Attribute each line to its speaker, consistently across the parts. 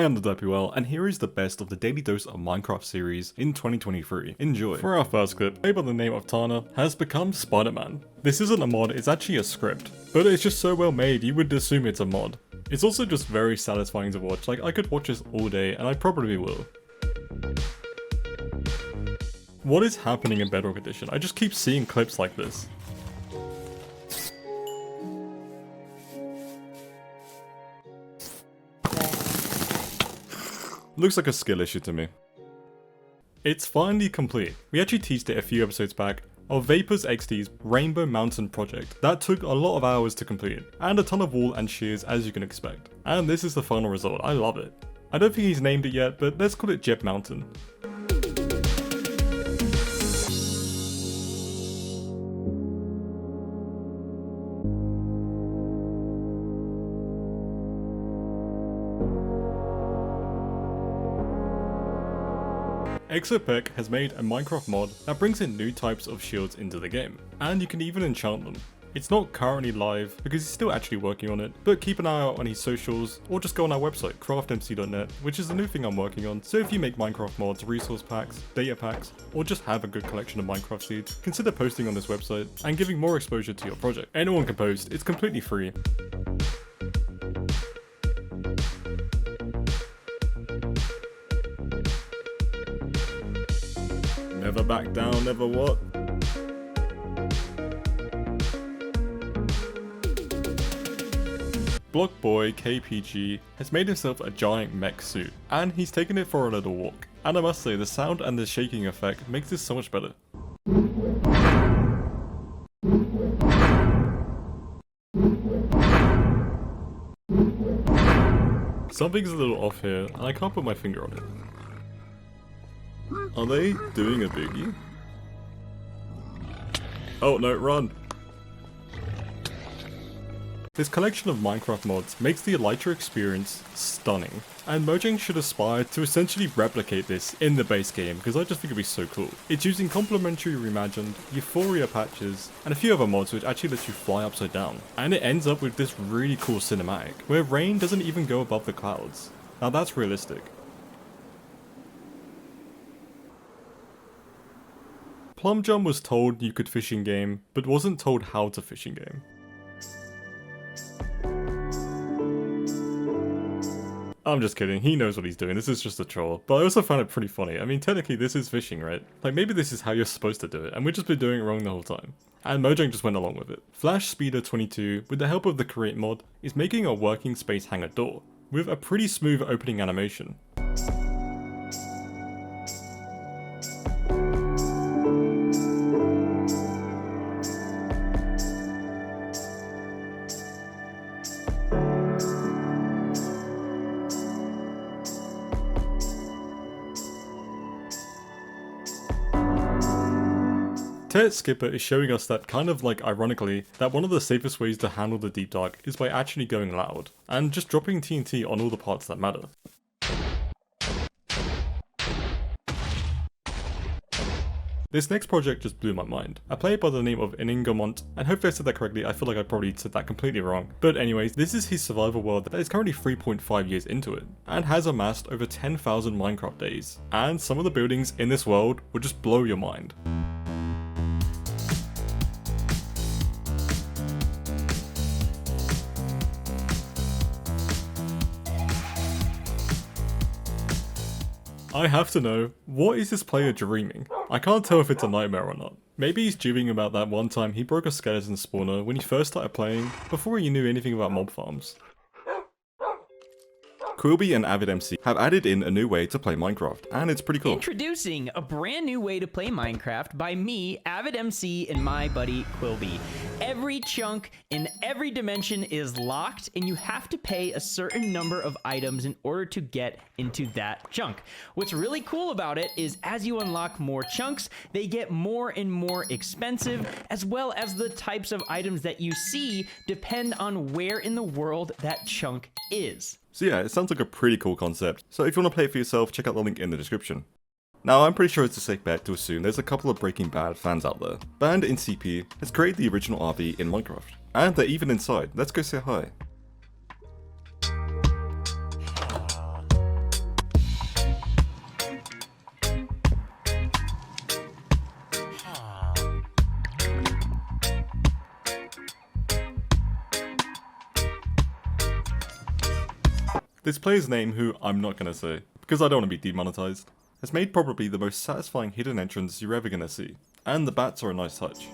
Speaker 1: am TheDerpyWhale, and here is the best of the Daily Dose of Minecraft series in 2023. Enjoy. For our first clip, a by the name of Tana has become Spider-Man. This isn't a mod, it's actually a script, but it's just so well made you would assume it's a mod. It's also just very satisfying to watch, like I could watch this all day and I probably will. What is happening in Bedrock Edition? I just keep seeing clips like this. Looks like a skill issue to me. It's finally complete. We actually teased it a few episodes back of Vapors XD's Rainbow Mountain project that took a lot of hours to complete, and a ton of wool and shears as you can expect. And this is the final result, I love it. I don't think he's named it yet, but let's call it Jeb Mountain. Exopec has made a Minecraft mod that brings in new types of shields into the game, and you can even enchant them. It's not currently live because he's still actually working on it, but keep an eye out on his socials or just go on our website craftmc.net, which is the new thing I'm working on. So if you make Minecraft mods, resource packs, data packs, or just have a good collection of Minecraft seeds, consider posting on this website and giving more exposure to your project. Anyone can post, it's completely free. Never back down, never what? Blockboy KPG has made himself a giant mech suit, and he's taken it for a little walk. And I must say, the sound and the shaking effect makes this so much better. Something's a little off here, and I can't put my finger on it. Are they doing a boogie? Oh no, run! This collection of Minecraft mods makes the Elytra experience stunning, and Mojang should aspire to essentially replicate this in the base game because I just think it'd be so cool. It's using complementary reimagined, Euphoria patches, and a few other mods which actually let you fly upside down. And it ends up with this really cool cinematic, where rain doesn't even go above the clouds. Now that's realistic. Plumjum was told you could fish in game, but wasn't told how to fish in game. I'm just kidding, he knows what he's doing, this is just a troll. But I also found it pretty funny. I mean, technically this is fishing, right? Like maybe this is how you're supposed to do it, and we've just been doing it wrong the whole time. And Mojang just went along with it. Flash Speeder 22, with the help of the Create mod, is making a working space hangar door, with a pretty smooth opening animation. Tet Skipper is showing us that kind of like ironically, that one of the safest ways to handle the Deep Dark is by actually going loud, and just dropping TNT on all the parts that matter. This next project just blew my mind. A player by the name of Iningamont, and hopefully I said that correctly, I feel like I probably said that completely wrong. But anyways, this is his survival world that is currently 3.5 years into it, and has amassed over 10,000 Minecraft days. And some of the buildings in this world would just blow your mind. I have to know, what is this player dreaming? I can't tell if it's a nightmare or not. Maybe he's dreaming about that one time he broke a skeleton spawner when he first started playing, before he knew anything about mob farms. Quilby and AvidMC have added in a new way to play Minecraft, and it's pretty cool.
Speaker 2: Introducing a brand new way to play Minecraft by me, AvidMC, and my buddy Quilby. Every chunk in every dimension is locked, and you have to pay a certain number of items in order to get into that chunk. What's really cool about it is as you unlock more chunks, they get more and more expensive, as well as the types of items that you see depend on where in the world that chunk is.
Speaker 1: So yeah, it sounds like a pretty cool concept, so if you want to play it for yourself, check out the link in the description. Now, I'm pretty sure it's a safe bet to assume there's a couple of Breaking Bad fans out there. Band in CP has created the original RV in Minecraft, and they're even inside. Let's go say hi. This player's name, who I'm not gonna say, because I don't want to be demonetized, has made probably the most satisfying hidden entrance you're ever gonna see. And the bats are a nice touch.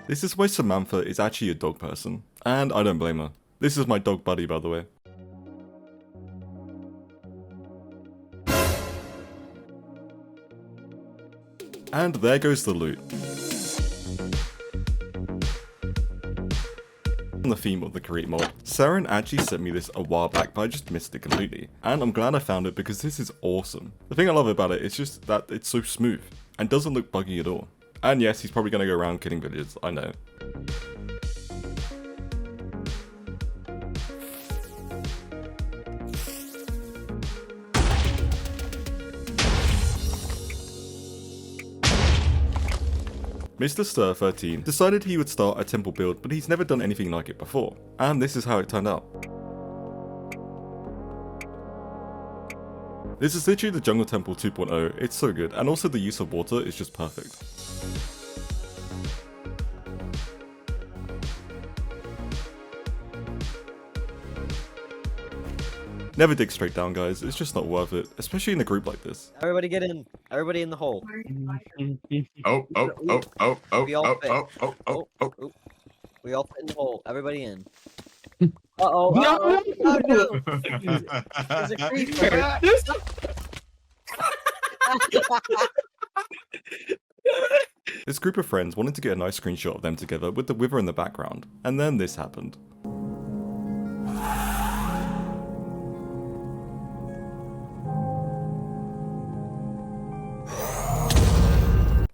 Speaker 1: This is why Samantha is actually a dog person, and I don't blame her. This is my dog buddy, by the way. And there goes the loot. On the theme of the create mod, Saren actually sent me this a while back, but I just missed it completely. And I'm glad I found it because this is awesome. The thing I love about it is just that it's so smooth and doesn't look buggy at all. And yes, he's probably going to go around killing villagers, I know. Mr. Stir 13 decided he would start a temple build, but he's never done anything like it before. And this is how it turned out. This is literally the Jungle Temple 2.0, it's so good, and also the use of water is just perfect. Never dig straight down, guys, it's just not worth it, especially in a group like this.
Speaker 3: Everybody get in. Everybody in the hole.
Speaker 4: Oh.
Speaker 3: We all fit. Oh. We all fit in the hole. Everybody in. Uh-oh.
Speaker 2: No!
Speaker 3: Oh, no! There's a creeper.
Speaker 1: This group of friends wanted to get a nice screenshot of them together with the Wither in the background, and then this happened.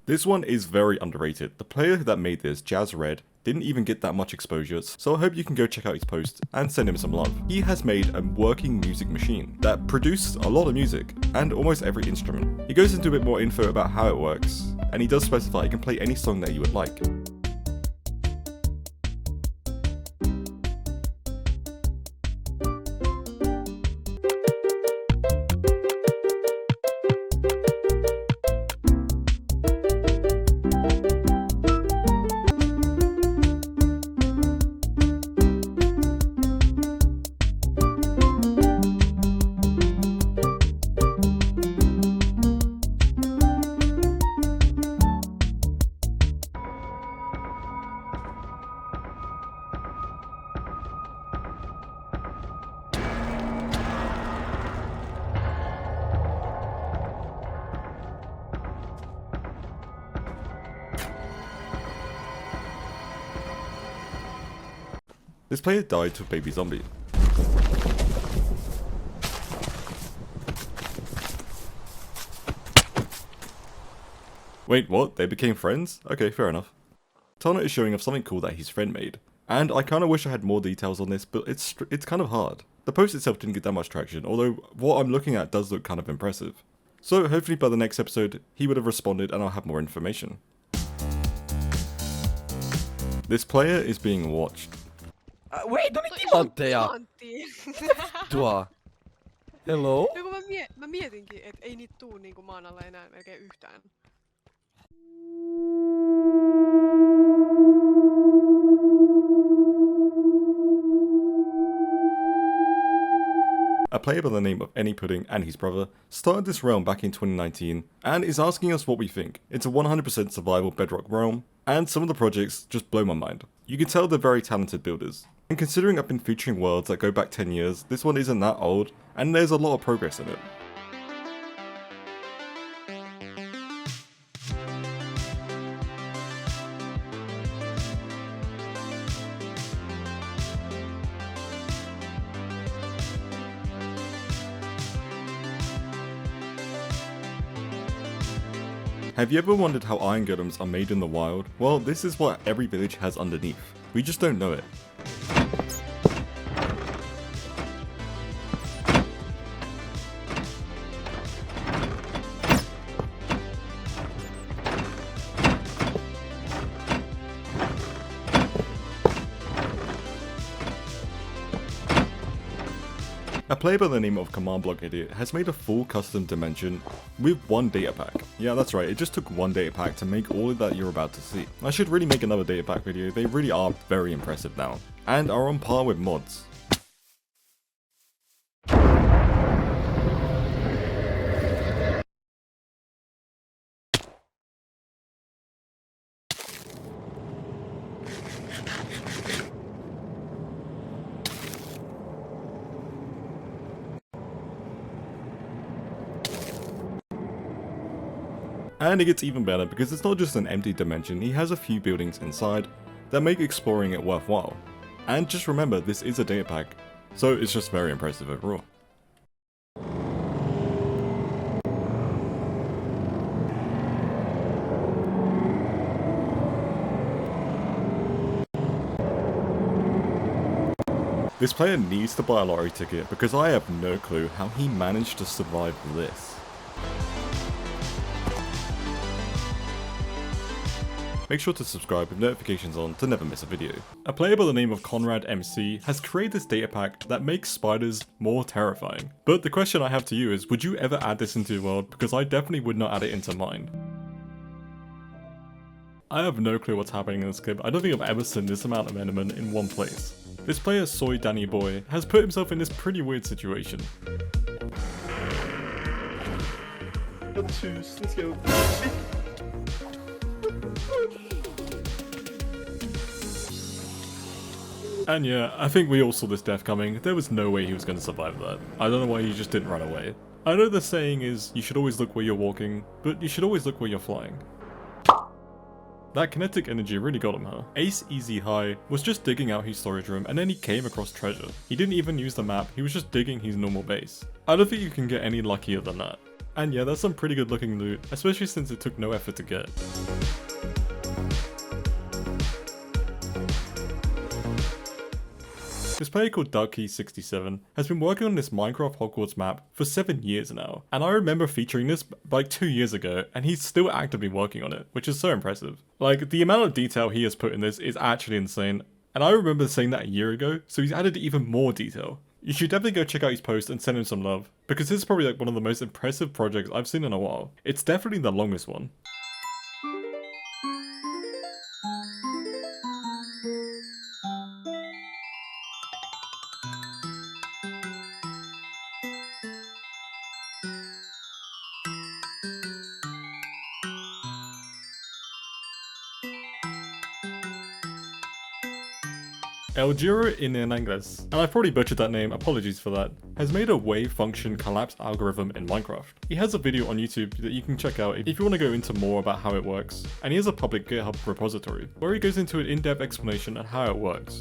Speaker 1: This one is very underrated. The player that made this, Jazz Red, didn't even get that much exposure, so I hope you can go check out his post and send him some love. He has made a working music machine that produces a lot of music and almost every instrument. He goes into a bit more info about how it works, and he does specify you can play any song that you would like. This player died to a baby zombie. Wait, what? They became friends? Okay, fair enough. Tana is showing off something cool that his friend made. And I kinda wish I had more details on this, but it's kind of hard. The post itself didn't get that much traction, although what I'm looking at does look kind of impressive. So hopefully by the next episode, he would have responded and I'll have more information. This player is being watched.
Speaker 2: Wait, don't make
Speaker 5: Antteja, tuo. Hello?
Speaker 6: No kun mä mietinkin, että ei niitä tuu niinku maan alla enää melkein yhtään.
Speaker 1: A player by the name of Any Pudding and his brother started this realm back in 2019 and is asking us what we think. It's a 100% survival bedrock realm, and some of the projects just blow my mind. You can tell they're very talented builders. And considering I've been featuring worlds that go back 10 years, this one isn't that old, and there's a lot of progress in it. Have you ever wondered how iron golems are made in the wild? Well, this is what every village has underneath. We just don't know it. A player by the name of Command Block Idiot has made a full custom dimension with one data pack. Yeah, that's right, it just took one data pack to make all of that you're about to see. I should really make another data pack video, they really are very impressive now, and are on par with mods. And it gets even better because it's not just an empty dimension, he has a few buildings inside that make exploring it worthwhile. And just remember, this is a data pack, so it's just very impressive overall. This player needs to buy a lottery ticket because I have no clue how he managed to survive this. Make sure to subscribe with notifications on to never miss a video. A player by the name of Conrad MC has created this data pack that makes spiders more terrifying. But the question I have to you is, would you ever add this into your world? Because I definitely would not add it into mine. I have no clue what's happening in this clip. I don't think I've ever seen this amount of endermen in one place. This player, Soy Danny Boy, has put himself in this pretty weird situation.
Speaker 4: Let's go.
Speaker 1: And yeah, I think we all saw this death coming. There was no way he was going to survive that. I don't know why he just didn't run away. I know the saying is, you should always look where you're walking, but you should always look where you're flying. That kinetic energy really got him, huh? Ace Easy High was just digging out his storage room and then he came across treasure. He didn't even use the map, he was just digging his normal base. I don't think you can get any luckier than that. And yeah, that's some pretty good looking loot, especially since it took no effort to get. This player called Darky67 has been working on this Minecraft Hogwarts map for 7 years now, and I remember featuring this like 2 years ago, and he's still actively working on it, which is so impressive. Like, the amount of detail he has put in this is actually insane, and I remember saying that a year ago, so he's added even more detail. You should definitely go check out his post and send him some love, because this is probably like one of the most impressive projects I've seen in a while. It's definitely the longest one. El Giro in Inglés, and I probably butchered that name, apologies for that, has made a wave function collapse algorithm in Minecraft. He has a video on YouTube that you can check out if you want to go into more about how it works, and he has a public GitHub repository where he goes into an in-depth explanation on how it works.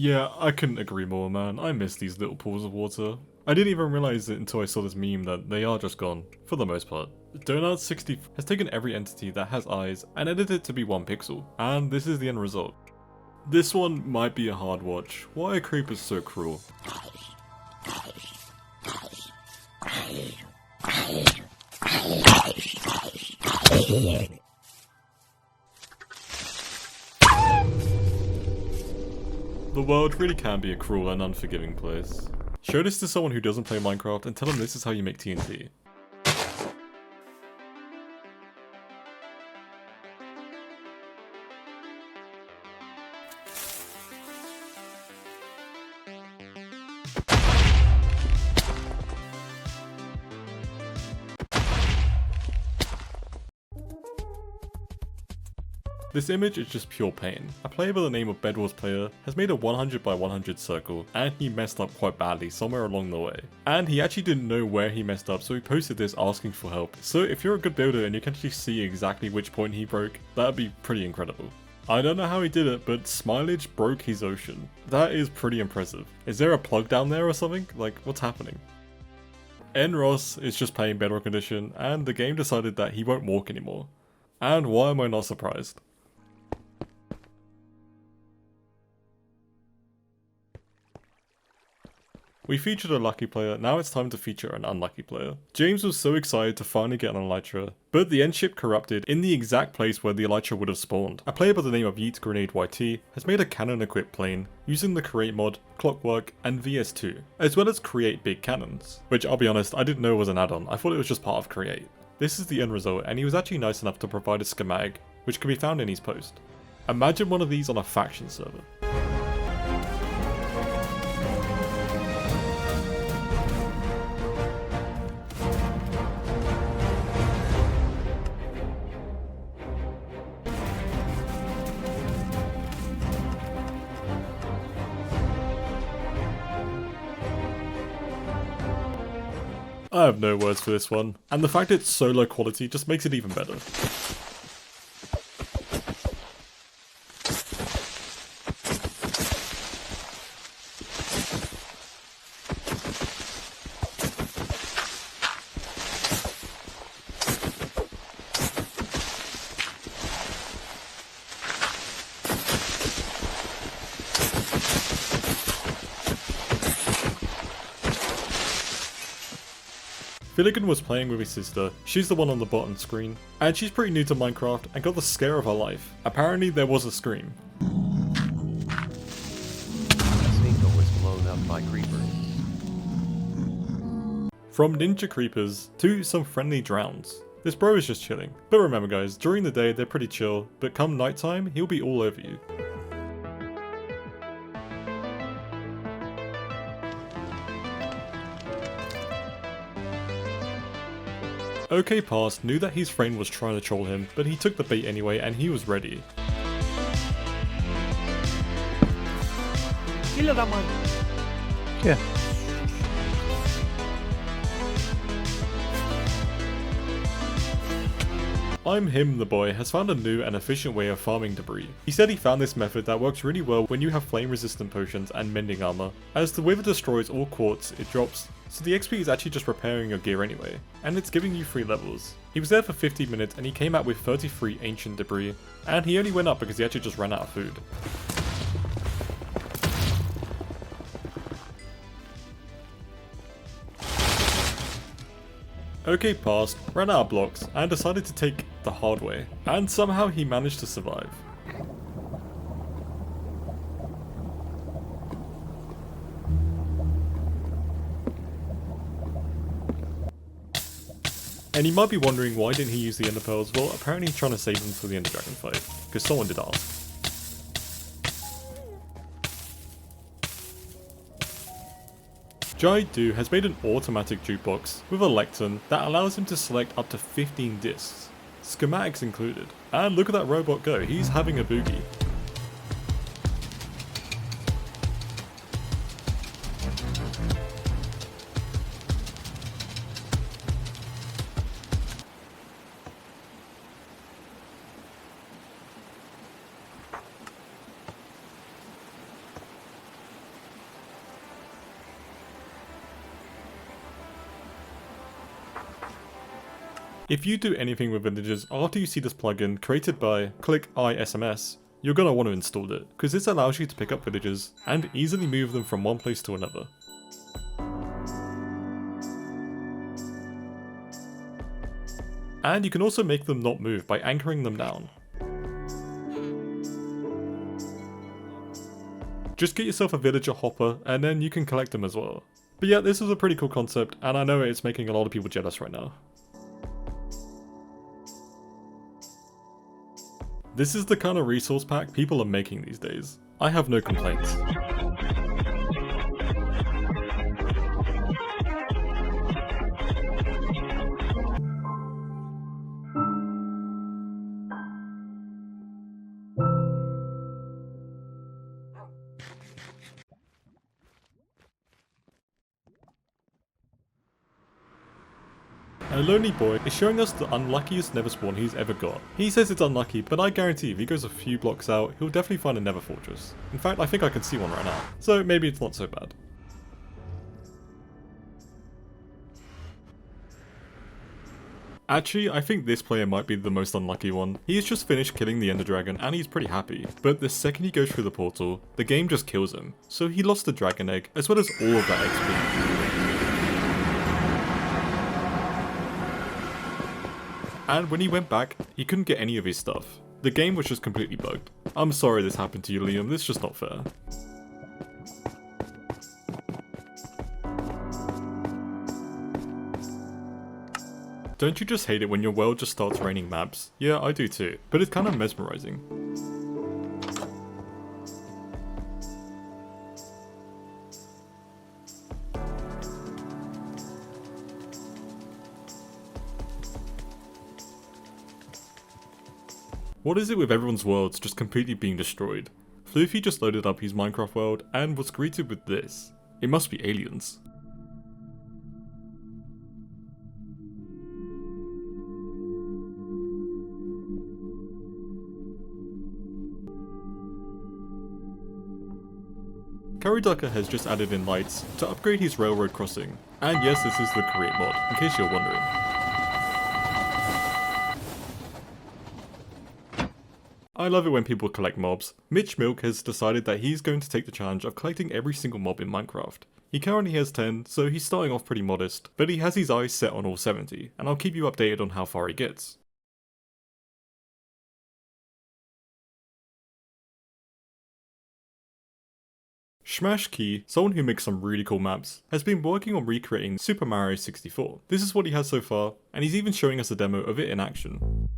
Speaker 1: Yeah, I couldn't agree more, man. I miss these little pools of water. I didn't even realize it until I saw this meme that they are just gone, for the most part. Donut60 has taken every entity that has eyes and edited it to be 1 pixel, and this is the end result. This one might be a hard watch. Why are creepers so cruel? The world really can be a cruel and unforgiving place. Show this to someone who doesn't play Minecraft and tell them this is how you make TNT. This image is just pure pain. A player by the name of Bedwars Player has made a 100 by 100 circle, and he messed up quite badly somewhere along the way. And he actually didn't know where he messed up, so he posted this asking for help. So if you're a good builder and you can actually see exactly which point he broke, that'd be pretty incredible. I don't know how he did it, but Smilage broke his ocean. That is pretty impressive. Is there a plug down there or something? Like, what's happening? N. Ross is just playing Bedrock Edition, and the game decided that he won't walk anymore. And why am I not surprised? We featured a lucky player, now it's time to feature an unlucky player. James was so excited to finally get an elytra, but the end ship corrupted in the exact place where the elytra would have spawned. A player by the name of Yeet Grenade YT has made a cannon equipped plane using the create mod, clockwork, and VS2, as well as create big cannons, which I'll be honest, I didn't know was an add-on, I thought it was just part of create. This is the end result, and he was actually nice enough to provide a schematic, which can be found in his post. Imagine one of these on a faction server. I have no words for this one, and the fact it's so low quality just makes it even better. Finnegan was playing with his sister, she's the one on the bottom screen, and she's pretty new to Minecraft and got the scare of her life. Apparently there was a scream.
Speaker 5: A single was blown up by creepers.
Speaker 1: From ninja creepers to some friendly drowns. This bro is just chilling. But remember guys, during the day they're pretty chill, but come nighttime, he'll be all over you. OK Past knew that his friend was trying to troll him, but he took the bait anyway and he was ready.
Speaker 5: Yeah.
Speaker 1: I'm Him the Boy has found a new and efficient way of farming debris. He said he found this method that works really well when you have flame resistant potions and mending armor. As the wither destroys all quartz it drops, so the XP is actually just repairing your gear anyway, and it's giving you free levels. He was there for 50 minutes and he came out with 33 ancient debris, and he only went up because he actually just ran out of food. OK Past ran out of blocks and decided to take the hard way, and somehow he managed to survive. And you might be wondering why didn't he use the ender pearls? Well, apparently he's trying to save them for the ender dragon fight, because someone did ask. Jai Do has made an automatic jukebox with a lectern that allows him to select up to 15 discs, schematics included. And look at that robot go, he's having a boogie. If you do anything with villagers after you see this plugin created by Click ISMS, you're gonna want to install it, because this allows you to pick up villagers and easily move them from one place to another. And you can also make them not move by anchoring them down. Just get yourself a villager hopper and then you can collect them as well. But yeah, this is a pretty cool concept and I know it's making a lot of people jealous right now. This is the kind of resource pack people are making these days. I have no complaints. A lonely boy is showing us the unluckiest nether spawn he's ever got. He says it's unlucky, but I guarantee if he goes a few blocks out, he'll definitely find a nether fortress. In fact, I think I can see one right now, so maybe it's not so bad. Actually, I think this player might be the most unlucky one. He has just finished killing the Ender Dragon and he's pretty happy. But the second he goes through the portal, the game just kills him. So he lost the Dragon Egg, as well as all of that XP. And when he went back, he couldn't get any of his stuff. The game was just completely bugged. I'm sorry this happened to you, Liam, this is just not fair. Don't you just hate it when your world just starts raining maps? Yeah, I do too, but it's kind of mesmerizing. What is it with everyone's worlds just completely being destroyed? Floofy just loaded up his Minecraft world and was greeted with this. It must be aliens. Ducker has just added in lights to upgrade his railroad crossing. And yes, this is the Create mod, in case you're wondering. I love it when people collect mobs. Mitch Milk has decided that he's going to take the challenge of collecting every single mob in Minecraft. He currently has 10, so he's starting off pretty modest, but he has his eyes set on all 70, and I'll keep you updated on how far he gets. Smash Key, someone who makes some really cool maps, has been working on recreating Super Mario 64. This is what he has so far, and he's even showing us a demo of it in action.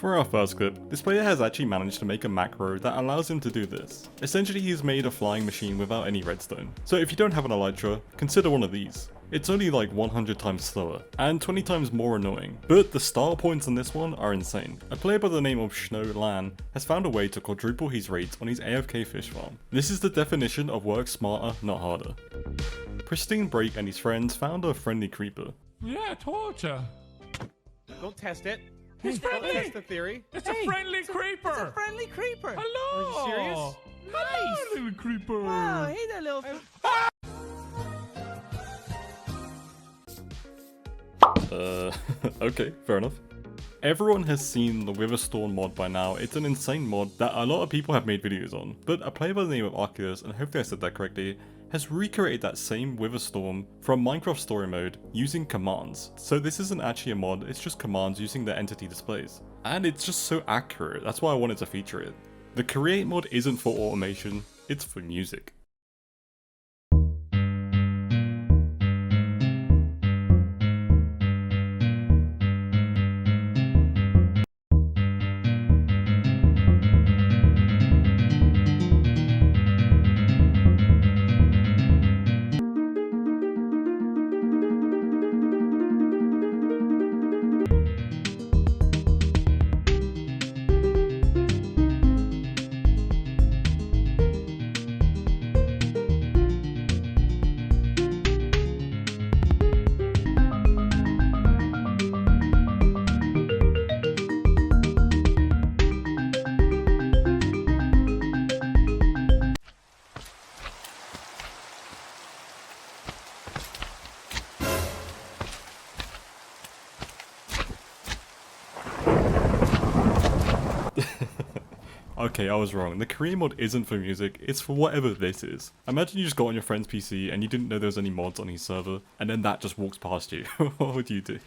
Speaker 1: For our first clip, this player has actually managed to make a macro that allows him to do this. Essentially, he's made a flying machine without any redstone. So if you don't have an elytra, consider one of these. It's only like 100 times slower, and 20 times more annoying. But the star points on this one are insane. A player by the name of Shno Lan has found a way to quadruple his rates on his AFK fish farm. This is the definition of work smarter, not harder. Pristine Break and his friends found a friendly creeper.
Speaker 7: Yeah, I told ya.
Speaker 8: Don't test it.
Speaker 7: It's friendly.
Speaker 8: Don't test the theory.
Speaker 7: It's a friendly creeper.
Speaker 8: It's a friendly creeper.
Speaker 7: Hello.
Speaker 8: Are you serious?
Speaker 7: Hello, little creeper.
Speaker 8: Wow, hey there, little.
Speaker 1: Okay, fair enough. Everyone has seen the Witherstorm mod by now. It's an insane mod that a lot of people have made videos on, but a player by the name of Arceus, and hopefully I said that correctly, has recreated that same Witherstorm from Minecraft story mode using commands. So this isn't actually a mod, it's just commands using the entity displays. And it's just so accurate, that's why I wanted to feature it. The Create mod isn't for automation, it's for music. Okay, I was wrong. The Korean mod isn't for music, it's for whatever this is. Imagine you just got on your friend's PC and you didn't know there was any mods on his server, and then that just walks past you. What would you do?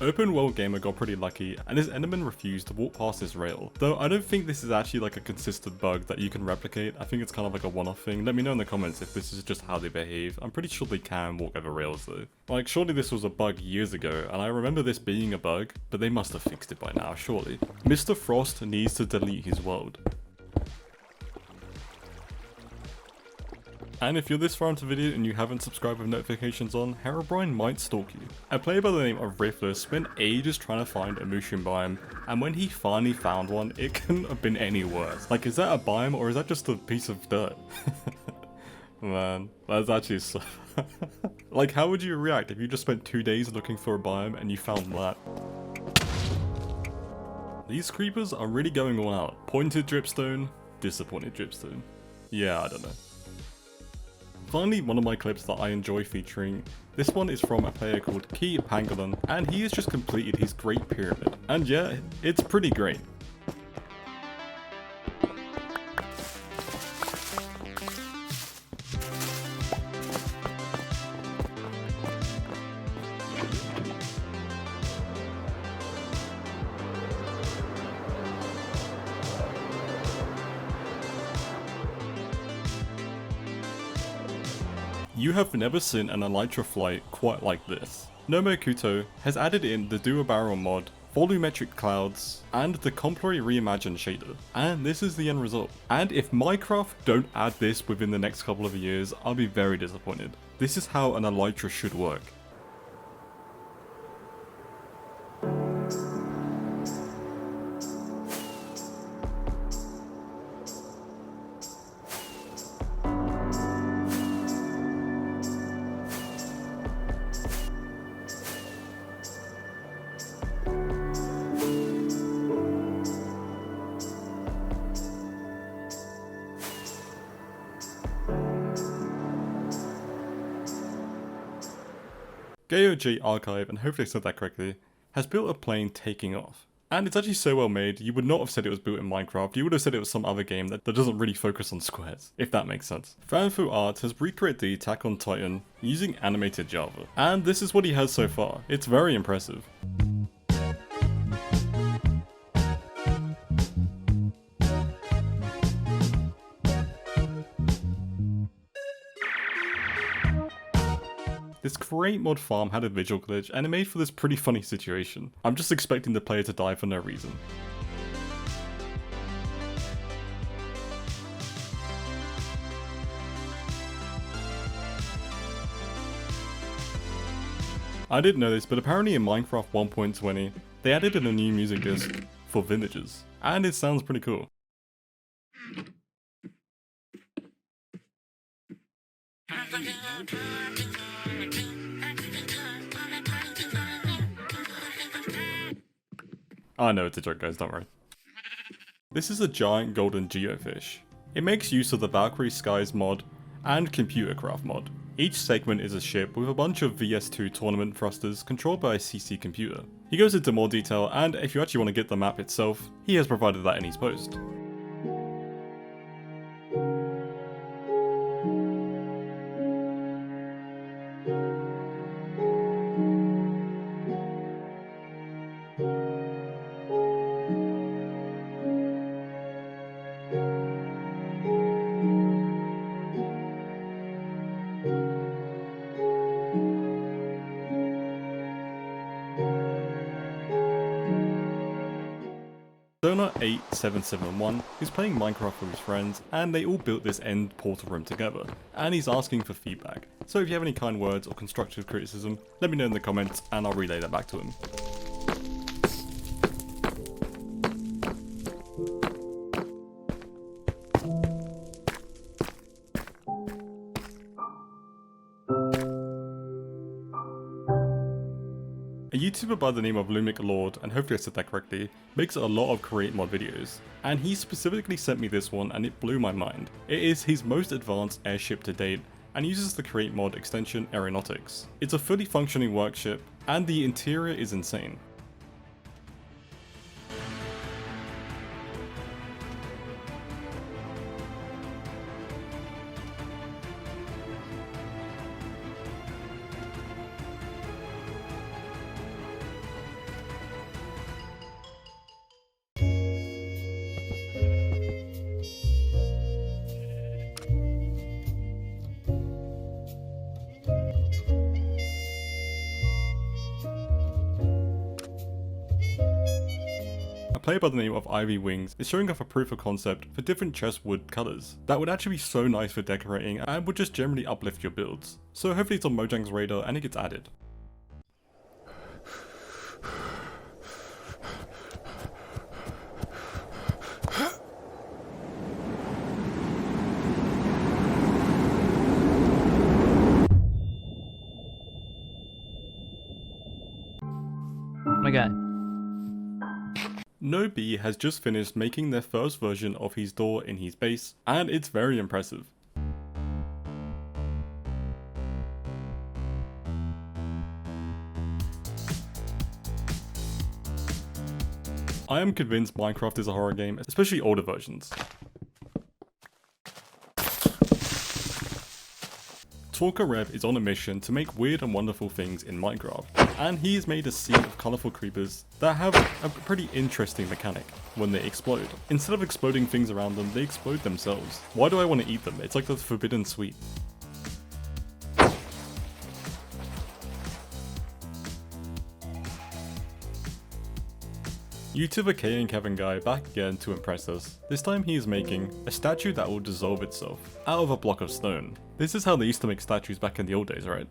Speaker 1: Open World Gamer got pretty lucky, and his Enderman refused to walk past his rail. Though I don't think this is actually like a consistent bug that you can replicate. I think it's kind of like a one-off thing. Let me know in the comments if this is just how they behave. I'm pretty sure they can walk over rails though. Like, surely this was a bug years ago, and I remember this being a bug, but they must have fixed it by now, surely. Mr. Frost needs to delete his world. And if you're this far into the video and you haven't subscribed with notifications on, Herobrine might stalk you. A player by the name of Riffless spent ages trying to find a mushroom biome, and when he finally found one, it couldn't have been any worse. Like, is that a biome or is that just a piece of dirt? Man, that's actually so... Like, how would you react if you just spent 2 days looking for a biome and you found that? These creepers are really going all out. Pointed dripstone, disappointed dripstone. Yeah, I don't know. Finally, one of my clips that I enjoy featuring. This one is from a player called Key Pangolin, and he has just completed his Great Pyramid. And yeah, it's pretty great. You have never seen an elytra flight quite like this. Nomo Kuto has added in the Dual Barrel mod, volumetric clouds, and the completely reimagined shader. And this is the end result. And if Minecraft don't add this within the next couple of years, I'll be very disappointed. This is how an elytra should work. GeoJ Archive, and hopefully I said that correctly, has built a plane taking off. And it's actually so well made, you would not have said it was built in Minecraft, you would have said it was some other game that doesn't really focus on squares, if that makes sense. Fanfu Art has recreated the Attack on Titan using animated Java. And this is what he has so far. It's very impressive. This Create mod farm had a visual glitch and it made for this pretty funny situation. I'm just expecting the player to die for no reason. I didn't know this, but apparently in Minecraft 1.20, they added in a new music disc for villages, and it sounds pretty cool. I know it's a joke, guys, don't worry. This is a giant golden geofish. It makes use of the Valkyrie Skies mod and Computercraft mod. Each segment is a ship with a bunch of VS2 tournament thrusters controlled by a CC computer. He goes into more detail, and if you actually want to get the map itself, he has provided that in his post. Zona8771 is playing Minecraft with his friends, and they all built this end portal room together, and he's asking for feedback. So if you have any kind words or constructive criticism, let me know in the comments and I'll relay that back to him. A YouTuber by the name of Lumic Lord, and hopefully I said that correctly, makes a lot of Create mod videos, and he specifically sent me this one and it blew my mind. It is his most advanced airship to date and uses the Create mod extension Aeronautics. It's a fully functioning workship and the interior is insane. A player by the name of Ivy Wings is showing off a proof of concept for different chest wood colours that would actually be so nice for decorating and would just generally uplift your builds. So hopefully it's on Mojang's radar and it gets added.
Speaker 9: guy.
Speaker 1: No Bee has just finished making their first version of his door in his base, and it's very impressive. I am convinced Minecraft is a horror game, especially older versions. Talker Rev is on a mission to make weird and wonderful things in Minecraft, and he has made a scene of colourful creepers that have a pretty interesting mechanic when they explode. Instead of exploding things around them, they explode themselves. Why do I want to eat them? It's like the forbidden sweet. YouTuber K and Kevin Guy back again to impress us. This time he is making a statue that will dissolve itself out of a block of stone. This is how they used to make statues back in the old days, right?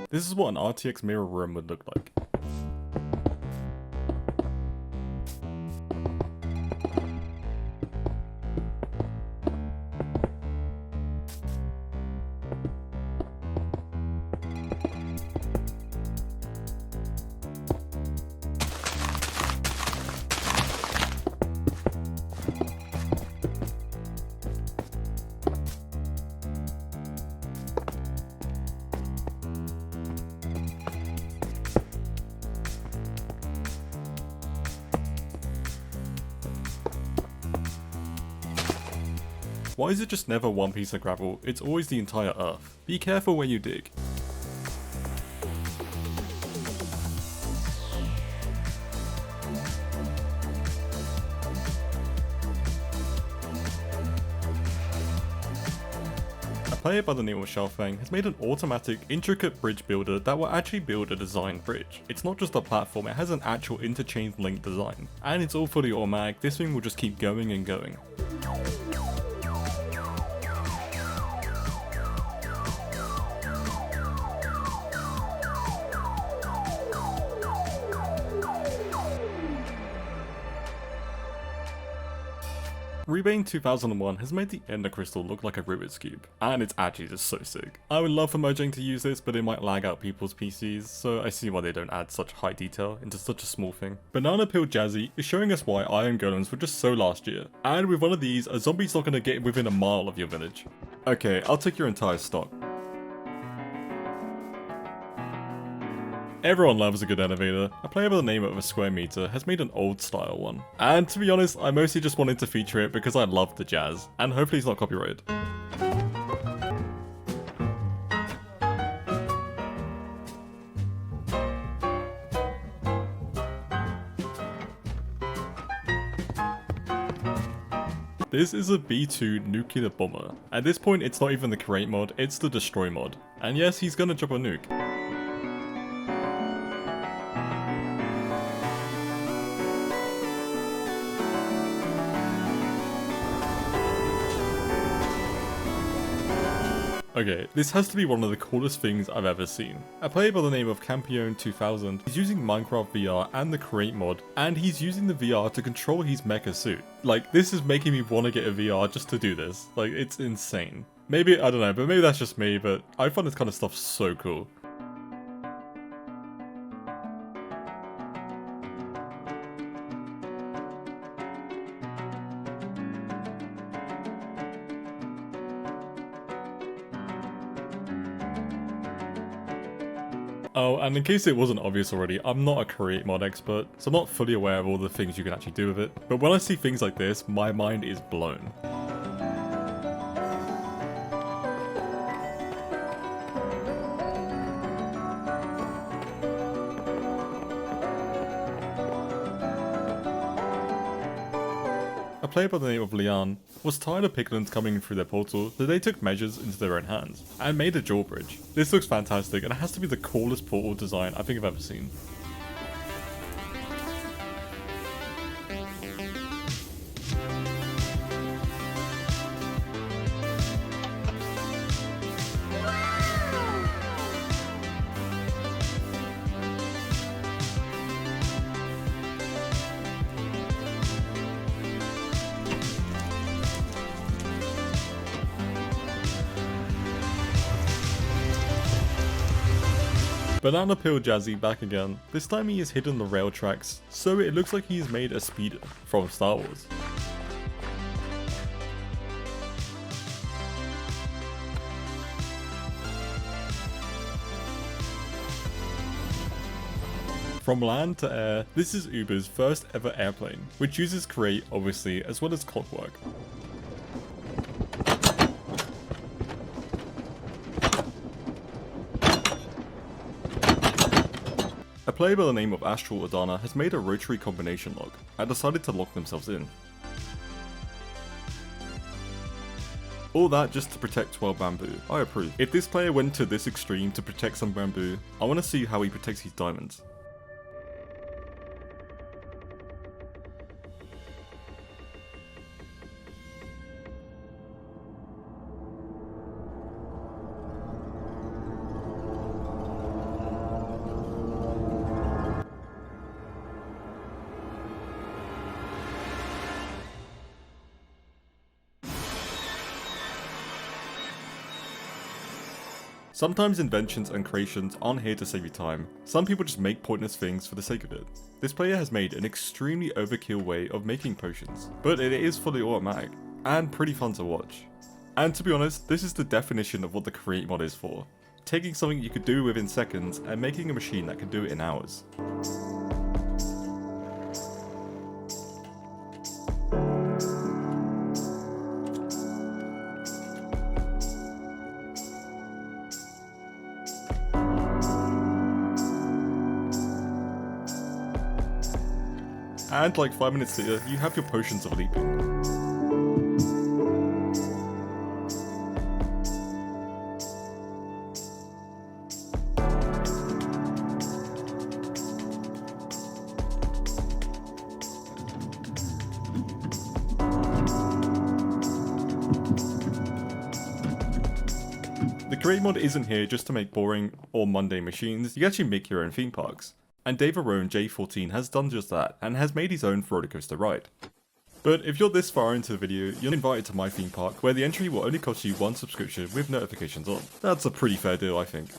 Speaker 1: This is what an RTX mirror room would look like. Why is it just never one piece of gravel? It's always the entire earth. Be careful where you dig. A player by the name of Shelfang has made an automatic, intricate bridge builder that will actually build a designed bridge. It's not just a platform, it has an actual interchain link design. And it's all fully automatic, this thing will just keep going and going. Rebane 2001 has made the Ender Crystal look like a Rubik's Cube, and it's actually just so sick. I would love for Mojang to use this, but it might lag out people's PCs, so I see why they don't add such high detail into such a small thing. Banana Peel Jazzy is showing us why iron golems were just so last year, and with one of these, a zombie's not going to get within a mile of your village. Okay, I'll take your entire stock. Everyone loves a good elevator. A player by the name of a square meter has made an old style one. And to be honest, I mostly just wanted to feature it because I love the jazz, and hopefully it's not copyrighted. This is a B2 nuclear bomber. At this point, it's not even the create mod, it's the destroy mod. And yes, he's gonna drop a nuke. Okay, this has to be one of the coolest things I've ever seen. A player by the name of Campione 2000 is using Minecraft VR and the Create mod, and he's using the VR to control his mecha suit. Like, this is making me want to get a VR just to do this. Like, it's insane. Maybe, I don't know, but maybe that's just me, but I find this kind of stuff so cool. Oh, and in case it wasn't obvious already, I'm not a create mod expert, so I'm not fully aware of all the things you can actually do with it. But when I see things like this, my mind is blown. A player by the name of Lian was tired of piglins coming through their portal, so they took measures into their own hands, and made a drawbridge. This looks fantastic, and it has to be the coolest portal design I think I've ever seen. Banana Peel Jazzy back again. This time he has hidden the rail tracks, so it looks like he's made a speeder from Star Wars. From land to air, this is Uber's first ever airplane, which uses Create obviously as well as clockwork. A player by the name of Astral Adana has made a rotary combination lock and decided to lock themselves in. All that just to protect 12 bamboo. I approve. If this player went to this extreme to protect some bamboo, I want to see how he protects his diamonds. Sometimes inventions and creations aren't here to save you time. Some people just make pointless things for the sake of it. This player has made an extremely overkill way of making potions, but it is fully automatic, and pretty fun to watch. And to be honest, this is the definition of what the Create mod is for. Taking something you could do within seconds and making a machine that can do it in hours. And like 5 minutes later, you have your potions of leaping. The Create mod isn't here just to make boring or mundane machines, you actually make your own theme parks. And Dave Arone J14 has done just that, and has made his own roller coaster ride. But if you're this far into the video, you're invited to my theme park, where the entry will only cost you 1 subscription with notifications on. That's a pretty fair deal, I think.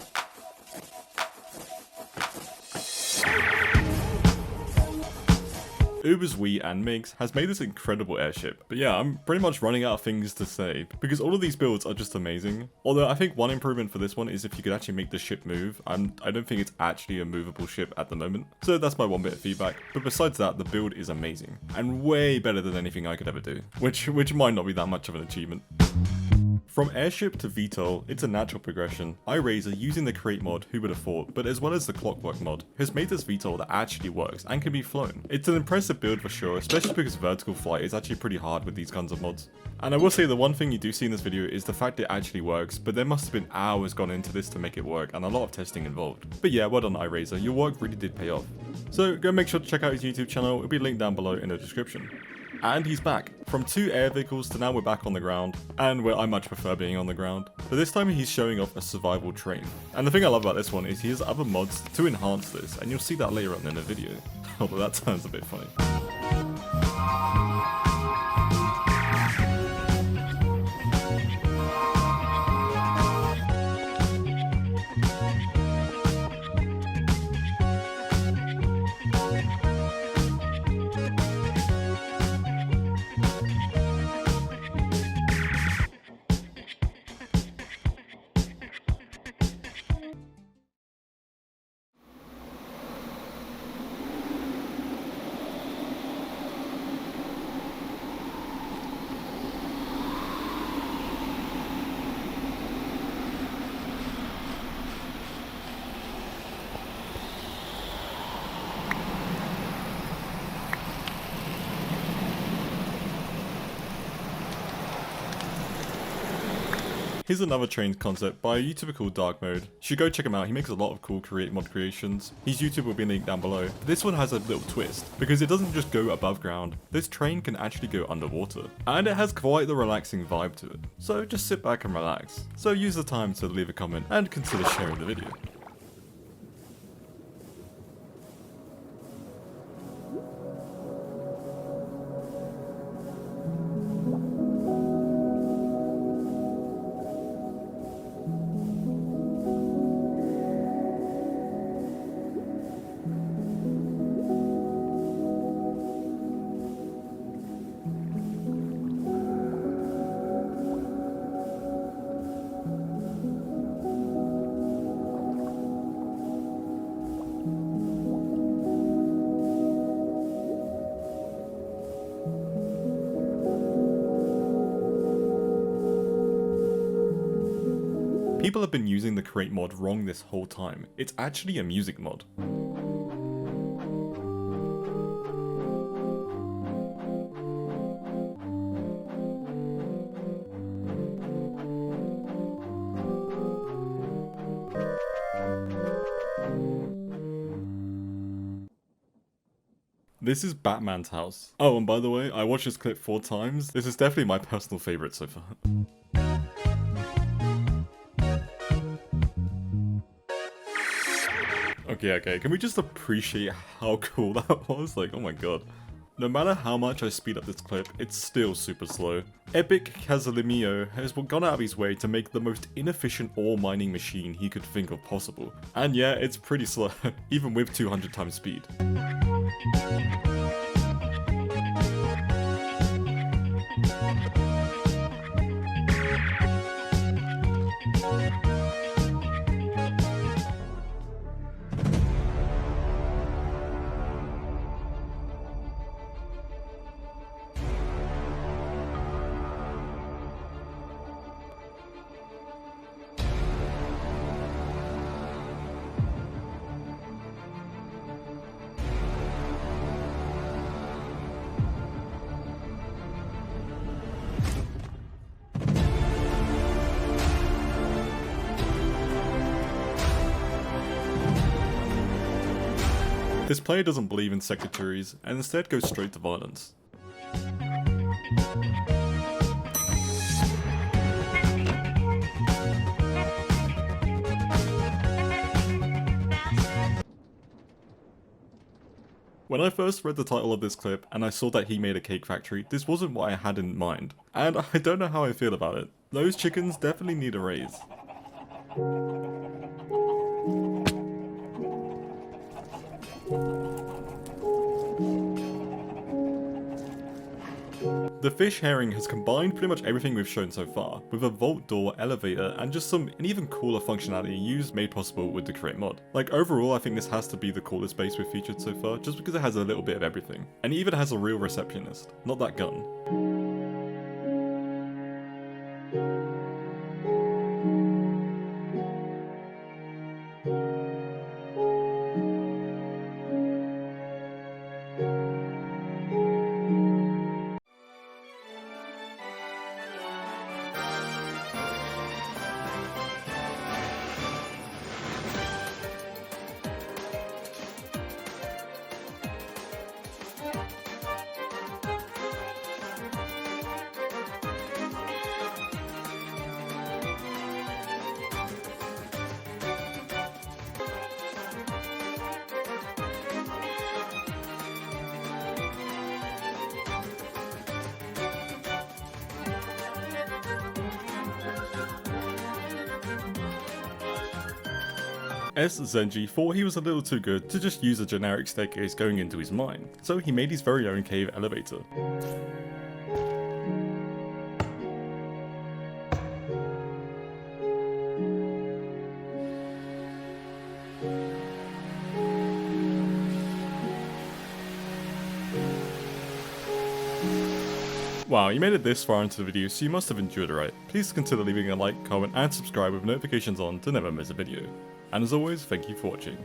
Speaker 1: Uber's Wii and Migs has made this incredible airship. But yeah, I'm pretty much running out of things to say, because all of these builds are just amazing. Although I think one improvement for this one is if you could actually make the ship move, and I don't think it's actually a movable ship at the moment. So that's my one bit of feedback. But besides that, the build is amazing, and way better than anything I could ever do, which might not be that much of an achievement. From airship to VTOL, it's a natural progression. iRazor, using the Create mod, who would have thought, but as well as the Clockwork mod, has made this VTOL that actually works and can be flown. It's an impressive build for sure, especially because vertical flight is actually pretty hard with these kinds of mods. And I will say the one thing you do see in this video is the fact it actually works, but there must have been hours gone into this to make it work and a lot of testing involved. But yeah, well done iRazor, your work really did pay off. So go make sure to check out his YouTube channel, it'll be linked down below in the description. And he's back. From 2 air vehicles to now we're back on the ground, and I much prefer being on the ground. But this time he's showing off a survival train. And the thing I love about this one is he has other mods to enhance this, and you'll see that later on in the video. Although that sounds a bit funny. Here's another train concept by a YouTuber called Dark Mode. You should go check him out, he makes a lot of cool Create mod creations. His YouTube will be linked down below. But this one has a little twist, because it doesn't just go above ground, this train can actually go underwater. And it has quite the relaxing vibe to it. So just sit back and relax. So use the time to leave a comment and consider sharing the video. People have been using the create mod wrong this whole time. It's actually a music mod. This is Batman's house. Oh, and by the way, I watched this clip 4 times. This is definitely my personal favorite so far. Okay, can we just appreciate how cool that was? Like, oh my god. No matter how much I speed up this clip, it's still super slow. Epic Casalimio has gone out of his way to make the most inefficient ore mining machine he could think of possible. And yeah, it's pretty slow, even with 200 times speed. This player doesn't believe in secretaries, and instead goes straight to violence. When I first read the title of this clip, and I saw that he made a cake factory, this wasn't what I had in mind. And I don't know how I feel about it. Those chickens definitely need a raise. The fish herring has combined pretty much everything we've shown so far, with a vault door, elevator, and just an even cooler functionality used made possible with the create mod. Like overall, I think this has to be the coolest base we've featured so far, just because it has a little bit of everything. And it even has a real receptionist, not that gun. S. Zenji thought he was a little too good to just use a generic staircase going into his mine, so he made his very own cave elevator. Wow, you made it this far into the video, so you must have enjoyed it, right? Please consider leaving a like, comment, and subscribe with notifications on to never miss a video. And as always, thank you for watching.